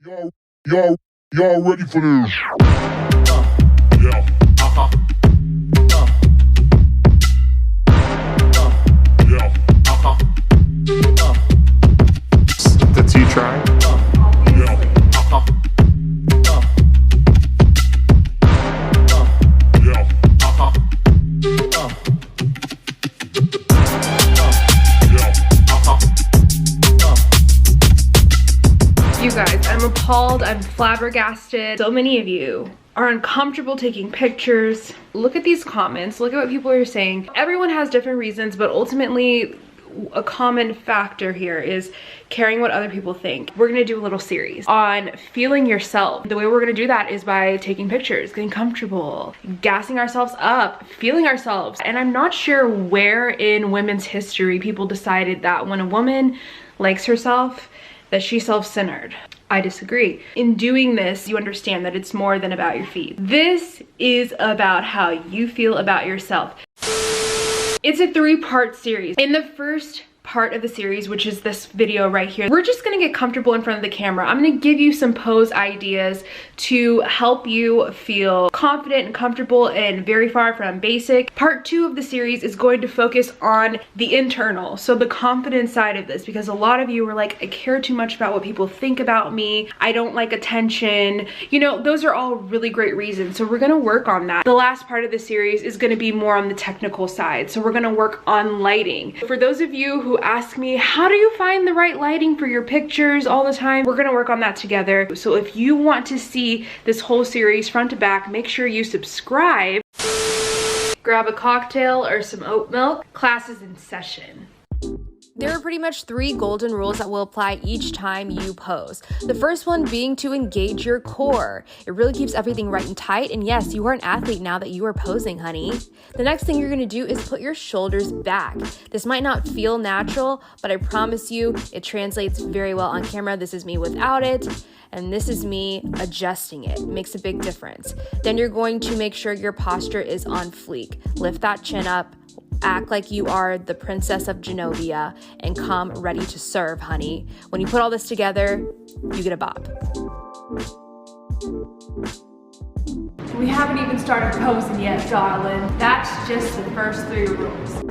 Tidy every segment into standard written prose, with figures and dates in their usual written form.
Y'all, y'all ready for this? Yeah. Yeah. That's you trying? Yeah. You guys, I'm appalled, I'm flabbergasted. So many of you are uncomfortable taking pictures. Look at these comments, look at what people are saying. Everyone has different reasons, but ultimately a common factor here is caring what other people think. We're gonna do a little series on feeling yourself. The way we're gonna do that is by taking pictures, getting comfortable, gassing ourselves up, feeling ourselves. And I'm not sure where in women's history people decided that when a woman likes herself, that she's self-centered. I disagree. In doing this, you understand that it's more than about your feet. This is about how you feel about yourself. It's a 3-part series. In the first part of the series, which is this video right here, we're just gonna get comfortable in front of the camera. I'm gonna give you some pose ideas to help you feel confident and comfortable and very far from basic. Part 2 of the series is going to focus on the internal, so the confidence side of this, because a lot of you were like, I care too much about what people think about me, I don't like attention. You know, those are all really great reasons, so we're gonna work on that. The last part of the series is gonna be more on the technical side, so we're gonna work on lighting. For those of you who ask me, how do you find the right lighting for your pictures all the time? We're gonna work on that together. So if you want to see this whole series front to back, make sure you subscribe. Grab a cocktail or some oat milk. Class is in session. There are pretty much 3 golden rules that will apply each time you pose. The first one being to engage your core. It really keeps everything right and tight, and yes, you are an athlete now that you are posing, honey. The next thing you're gonna do is put your shoulders back. This might not feel natural, but I promise you, it translates very well on camera. This is me without it, and this is me adjusting it. It makes a big difference. Then you're going to make sure your posture is on fleek. Lift that chin up, act like you are the princess of Genovia, and come ready to serve, honey. When you put all this together, you get a bop. We haven't even started posing yet, darling. That's just the first 3 rules.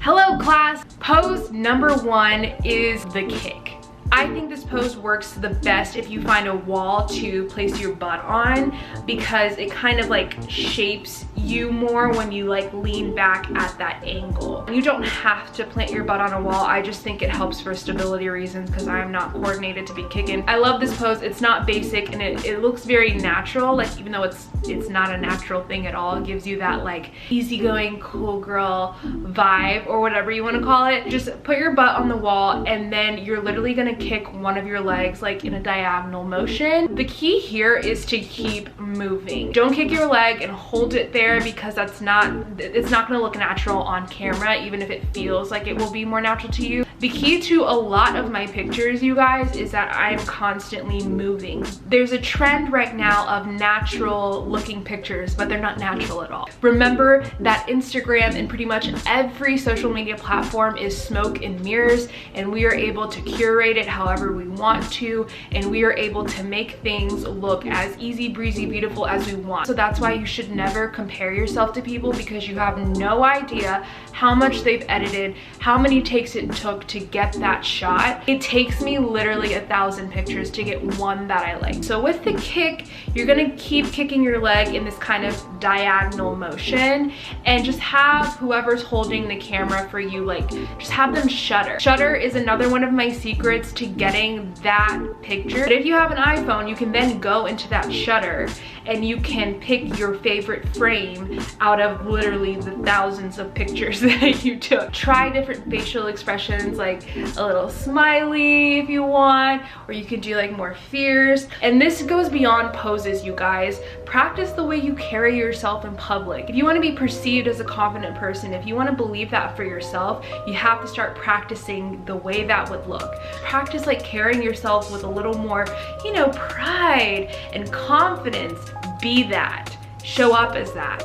Hello, class. Pose number 1 is the kick. I think this pose works the best if you find a wall to place your butt on, because it kind of like shapes you more when you like lean back at that angle. You don't have to plant your butt on a wall. I just think it helps for stability reasons because I am not coordinated to be kicking. I love this pose. It's not basic and it looks very natural, like even though it's not a natural thing at all. It gives you that like easygoing cool girl vibe or whatever you want to call it. Just put your butt on the wall and then you're literally gonna kick one of your legs like in a diagonal motion. The key here is to keep moving. Don't kick your leg and hold it there, because it's not gonna look natural on camera, even if it feels like it will be more natural to you. The key to a lot of my pictures, you guys, is that I'm constantly moving. There's a trend right now of natural looking pictures, but they're not natural at all. Remember that Instagram and pretty much every social media platform is smoke and mirrors, and we are able to curate it however we want to, and we are able to make things look as easy breezy beautiful as we want. So that's why you should never compare yourself to people, because you have no idea how much they've edited, how many takes it took to get that shot. It takes me literally 1,000 pictures to get one that I like. So with the kick, you're gonna keep kicking your leg in this kind of diagonal motion, and just have whoever's holding the camera for you, like just have them shutter. Shutter is another one of my secrets to getting that picture. But if you have an iPhone, you can then go into that shutter and you can pick your favorite frame out of literally the thousands of pictures that you took. Try different facial expressions, like a little smiley if you want, or you could do like more fierce. And this goes beyond poses, you guys. Practice the way you carry yourself in public. If you want to be perceived as a confident person, if you want to believe that for yourself, you have to start practicing the way that would look. Practice like carrying yourself with a little more, you know, pride and confidence. Be that. Show up as that.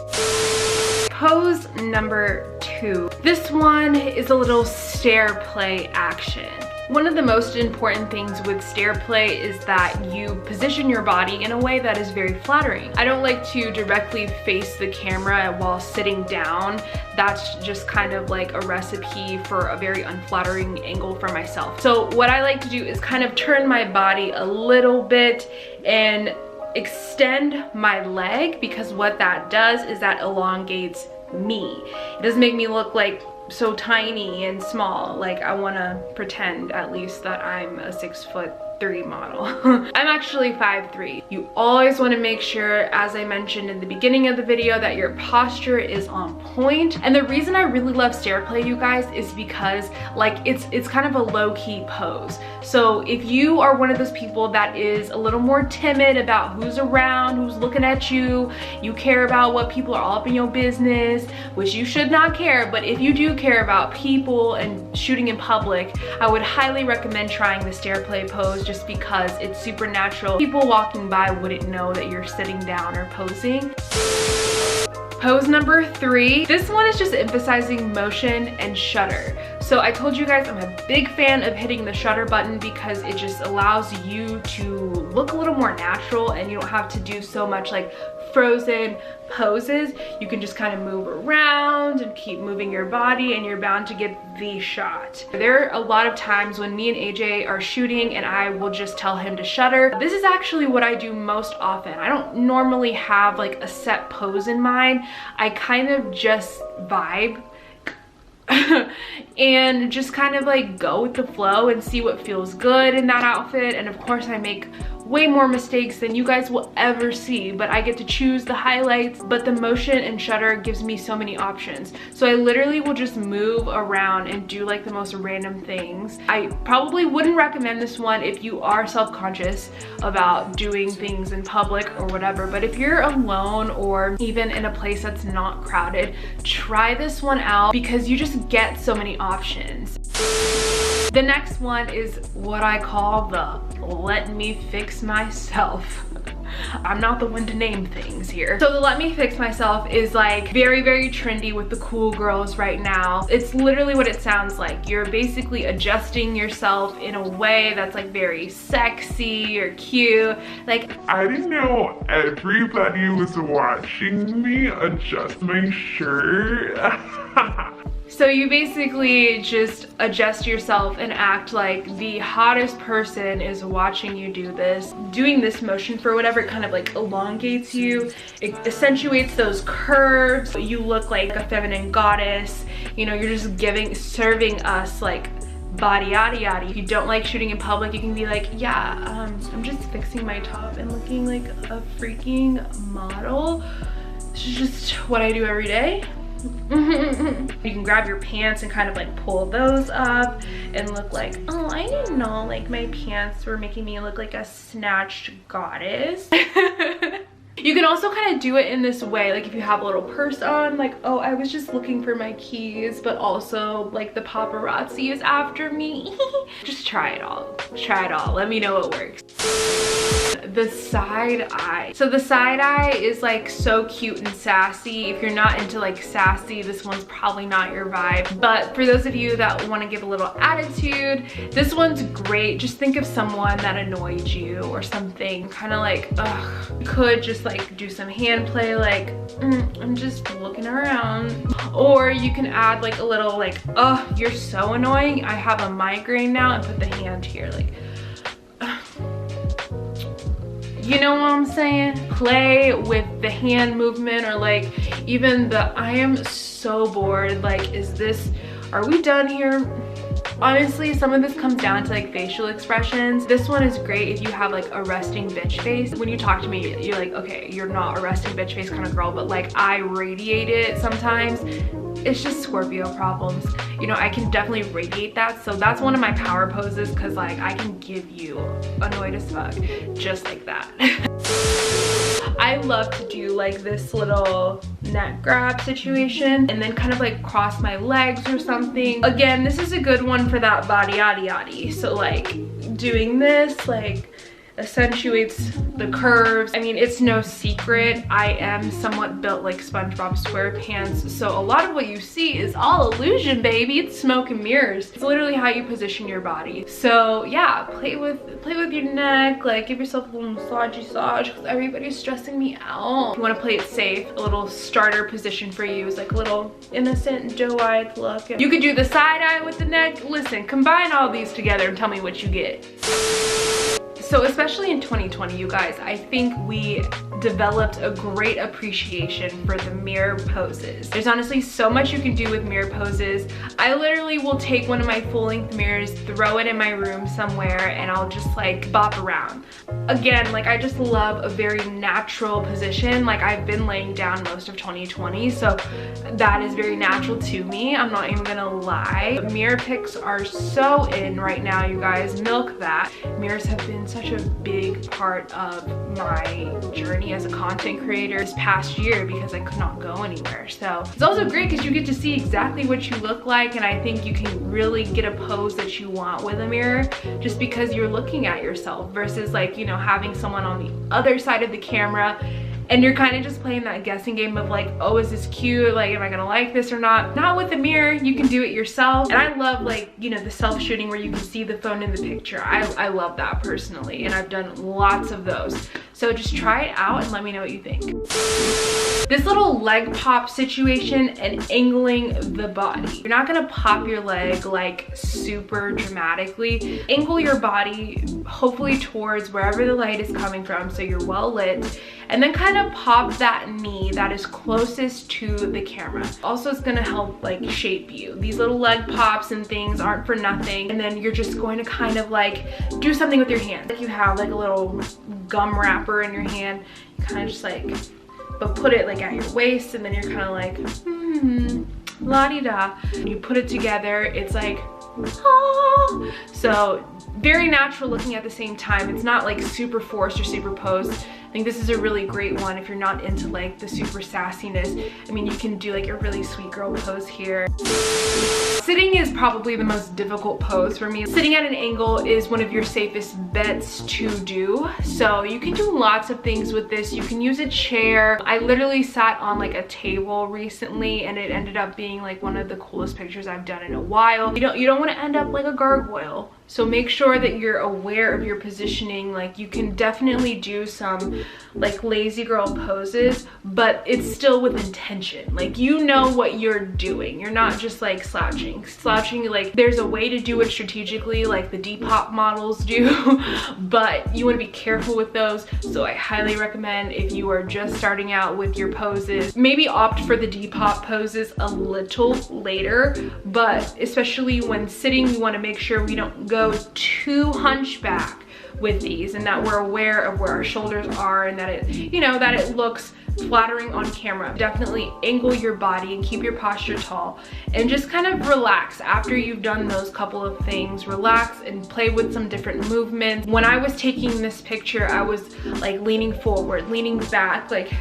Pose number 2. This one is a little stair play action. One of the most important things with stair play is that you position your body in a way that is very flattering. I don't like to directly face the camera while sitting down. That's just kind of like a recipe for a very unflattering angle for myself. So what I like to do is kind of turn my body a little bit and extend my leg, because what that does is that elongates me. It doesn't make me look like so tiny and small. Like, I want to pretend at least that I'm a 6'3" model. I'm actually 5'3". You always want to make sure, as I mentioned in the beginning of the video, that your posture is on point. And the reason I really love stair play, you guys, is because like it's kind of a low-key pose. So if you are one of those people that is a little more timid about who's around, who's looking at you, you care about what people are all up in your business, which you should not care, but if you do care about people and shooting in public, I would highly recommend trying the stair play pose, just because it's super natural. People walking by wouldn't know that you're sitting down or posing. Pose number 3. This one is just emphasizing motion and shutter. So I told you guys I'm a big fan of hitting the shutter button because it just allows you to look a little more natural and you don't have to do so much like frozen poses. You can just kind of move around and keep moving your body and you're bound to get the shot. There are a lot of times when me and AJ are shooting and I will just tell him to shutter. This is actually what I do most often. I don't normally have like a set pose in mind. I kind of just vibe and just kind of like go with the flow and see what feels good in that outfit. And of course I make way more mistakes than you guys will ever see, but I get to choose the highlights. But the motion and shutter gives me so many options. So I literally will just move around and do like the most random things. I probably wouldn't recommend this one if you are self-conscious about doing things in public or whatever, but if you're alone or even in a place that's not crowded, try this one out because you just get so many options. The next one is what I call the let me fix myself. I'm not the one to name things here. So the let me fix myself is like very, very trendy with the cool girls right now. It's literally what it sounds like. You're basically adjusting yourself in a way that's like very sexy or cute. Like, I didn't know everybody was watching me adjust my shirt. so you basically just adjust yourself and act like the hottest person is watching you do this. Doing this motion for whatever, it kind of like elongates you. It accentuates those curves. You look like a feminine goddess. You know, you're just serving us like body yada yada. If you don't like shooting in public, you can be like, yeah, I'm just fixing my top and looking like a freaking model. This is just what I do every day. You can grab your pants and kind of like pull those up and look like, oh, I didn't know like my pants were making me look like a snatched goddess. You can also kind of do it in this way, like if you have a little purse on, like, oh, I was just looking for my keys, but also like the paparazzi is after me. Just try it all. Try it all. Let me know what works. The side eye. So the side eye is like so cute and sassy. If you're not into like sassy, this one's probably not your vibe. But for those of you that want to give a little attitude, this one's great. Just think of someone that annoyed you or something. Kind of like, ugh. You could just like do some hand play, like, I'm just looking around. Or you can add like a little like, oh, you're so annoying, I have a migraine now, and put the hand here, like, you know what I'm saying? Play with the hand movement, or like even the I am so bored, like, is this, are we done here? Honestly, some of this comes down to like facial expressions. This one is great if you have like a resting bitch face. When you talk to me, you're like, okay, you're not a resting bitch face kind of girl, but like I radiate it sometimes. It's just Scorpio problems. You know, I can definitely radiate that. So that's one of my power poses, because like I can give you annoyed as fuck just like that. I love to do like this little neck grab situation and then kind of like cross my legs or something. Again, this is a good one for that body yada yada. So like doing this, like accentuates the curves. I mean, it's no secret, I am somewhat built like SpongeBob SquarePants, so a lot of what you see is all illusion, baby. It's smoke and mirrors. It's literally how you position your body. So yeah, play with your neck, like give yourself a little massage because everybody's stressing me out. If you want to play it safe, a little starter position for you is like a little innocent doe-eyed look. You could do the side eye with the neck. Listen, combine all these together and tell me what you get. So especially in 2020, you guys, I think we developed a great appreciation for the mirror poses. There's honestly so much you can do with mirror poses. I literally will take one of my full-length mirrors, throw it in my room somewhere, and I'll just like bop around. Again, like I just love a very natural position. Like I've been laying down most of 2020, so that is very natural to me. I'm not even gonna lie. Mirror pics are so in right now, you guys. Milk that. Mirrors have been such a big part of my journey as a content creator this past year because I could not go anywhere. So it's also great because you get to see exactly what you look like, and I think you can really get a pose that you want with a mirror just because you're looking at yourself versus like, you know, having someone on the other side of the camera and you're kind of just playing that guessing game of like, oh, is this cute? Like, am I gonna like this or not? Not with a mirror, you can do it yourself. And I love like, you know, the self-shooting where you can see the phone in the picture. I love that personally, and I've done lots of those. So just try it out and let me know what you think. This little leg pop situation and angling the body. You're not gonna pop your leg like super dramatically. Angle your body hopefully towards wherever the light is coming from so you're well lit, and then kind of pop that knee that is closest to the camera. Also, it's gonna help like shape you. These little leg pops and things aren't for nothing, and then you're just going to kind of like do something with your hand. Like you have like a little gum wrapper in your hand, you kind of just like, but put it like at your waist, and then you're kind of like, la-di-da. You put it together, it's like, ah. So very natural looking at the same time. It's not like super forced or super posed. I think this is a really great one if you're not into like the super sassiness. I mean, you can do like a really sweet girl pose here. Sitting is probably the most difficult pose for me. Sitting at an angle is one of your safest bets to do. So you can do lots of things with this. You can use a chair. I literally sat on like a table recently and it ended up being like one of the coolest pictures I've done in a while. You don't want to end up like a gargoyle. So make sure that you're aware of your positioning. Like you can definitely do some like lazy girl poses, but it's still with intention. Like you know what you're doing. You're not just like slouching. Slouching, like there's a way to do it strategically like the Depop models do, but you want to be careful with those. So I highly recommend if you are just starting out with your poses, maybe opt for the Depop poses a little later, but especially when sitting, you want to make sure we don't go too hunchback with these, and that we're aware of where our shoulders are, and that it, you know, that it looks flattering on camera. Definitely angle your body and keep your posture tall, and just kind of relax after you've done those couple of things. Relax and play with some different movements. When I was taking this picture, I was like leaning forward, leaning back, like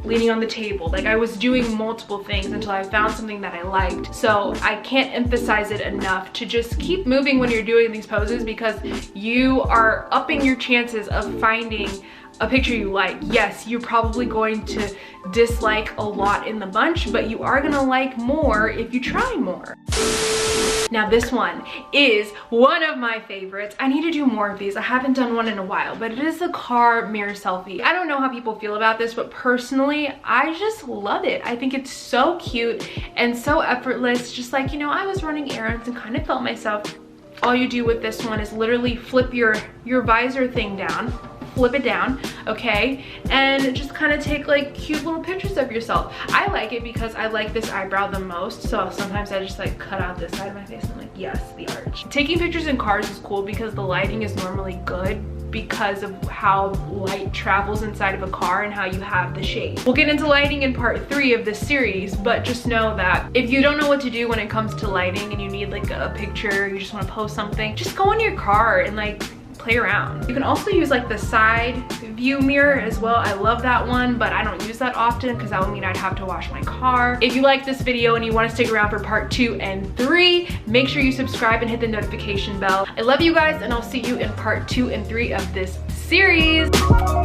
leaning on the table. Like I was doing multiple things until I found something that I liked. So I can't emphasize it enough to just keep moving when you're doing these poses, because you are upping your chances of finding a picture you like. Yes, you're probably going to dislike a lot in the bunch, but you are gonna like more if you try more. Now this one is one of my favorites. I need to do more of these. I haven't done one in a while, but it is a car mirror selfie. I don't know how people feel about this, but personally, I just love it. I think it's so cute and so effortless. Just like, you know, I was running errands and kind of felt myself. All you do with this one is literally flip your visor thing down, flip it down, okay, and just kind of take like cute little pictures of yourself. I like it because I like this eyebrow the most, so sometimes I just like cut out this side of my face and I'm like, yes, the arch. Taking pictures in cars is cool because the lighting is normally good because of how light travels inside of a car and how you have the shade. We'll get into lighting in part 3 of this series, but just know that if you don't know what to do when it comes to lighting and you need like a picture, you just want to post something, just go in your car and like play around. You can also use like the side view mirror as well. I love that one, but I don't use that often because that would mean I'd have to wash my car. If you like this video and you want to stick around for part 2 and 3, make sure you subscribe and hit the notification bell. I love you guys, and I'll see you in part 2 and 3 of this series. series.